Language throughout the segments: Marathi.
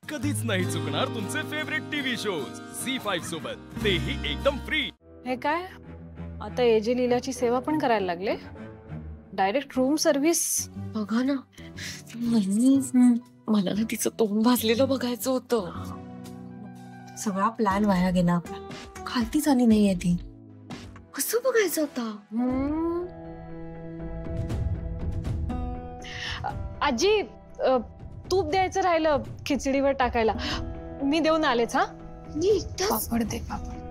कधीच नाही चुकणार तुमचे फेवरेट टीव्ही शोज झी5 सोबत, तेही एकदम फ्री। हे काय आता एजे लीलाची सेवा पण करायला लागले? Direct room service? बघा ना, मला ना तिचं तोंड भाजलेलं बघायचं होतं। सगळा प्लॅन वाया गेला आपला। खालतीच आली नाहीये ती। कसं बघायचं होता? आजी तूप द्यायचं राहिलं खिचडीवर टाकायला, मी देऊन आलेच। हा पापड दे, पापड।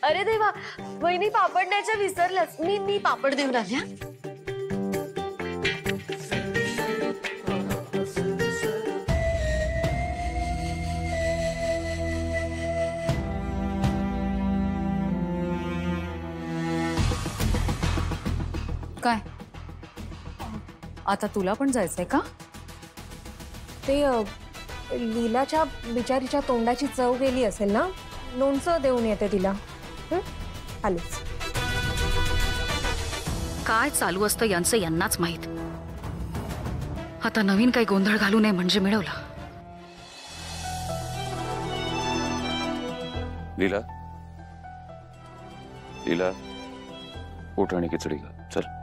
अरे देवा, वहिनी पापड द्यायच्या विसरल्याच। मी पापड देऊन आल्या। काय आता तुला पण जायचंय का? ते लीलाच्या बिचारीच्या तोंडाची चव गेली असेल ना, लोणचं देऊन येते तिला। आलीच। काय चालू असतं यांचं यांनाच माहित। आता नवीन काही गोंधळ घालू नये म्हणजे मिळवला। लीला, लीला उठ आणि खिचडी खा, चल।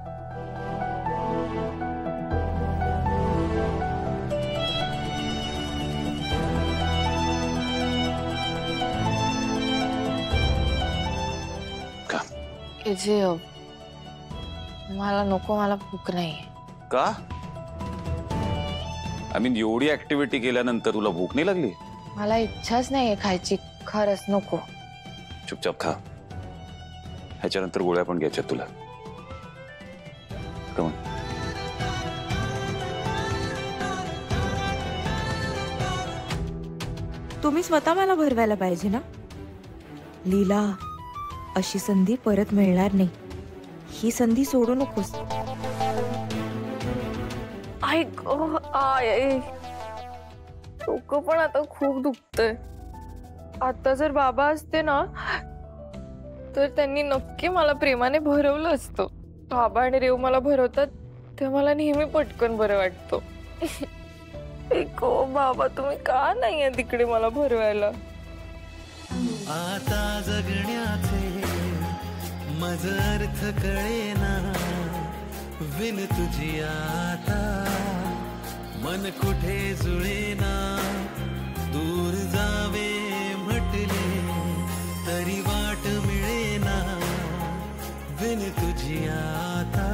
मला नको, मला भूक नाही। का? आय मीन एवढी ऍक्टिव्हिटी केल्यानंतर तुला भूक नाही लागली? मला इच्छाच नाहीये खायची, खरंच नको। चुपचाप खा, ह्याच्यानंतर गोळ्या पण घ्यायच्या तुला। Come on. तुम्ही स्वतः मला भरवायला पाहिजे ना। लीला, अशी संधी परत मिळणार नाही। ही संधी सोडू नकोस। डोकं पण आता खूप दुखतंय। आता जर बाबा असते ना, तर त्यांनी नक्की मला प्रेमाने भरवलं असतं। बाबा आणि रेव मला भरवतात ते मला नेहमी पटकन बरं वाटतं। बाबा तुम्ही का नाहीये तिकडे मला भरवायला? आता जगण्याचे मज अर्थ कळेना, विन तुझी आता मन कुठे जुळेना। दूर जावे म्हटले तरी वाट मिळेना, विन तुझी आता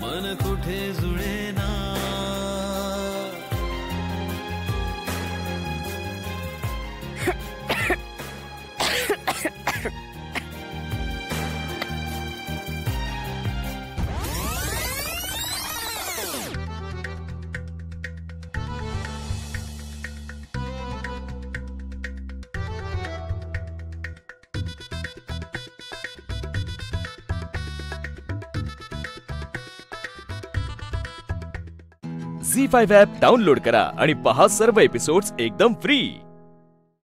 मन कुठे जुळेना। झी5 ॲप डाउनलोड करा आणि पहा सर्व एपिसोड्स एकदम फ्री।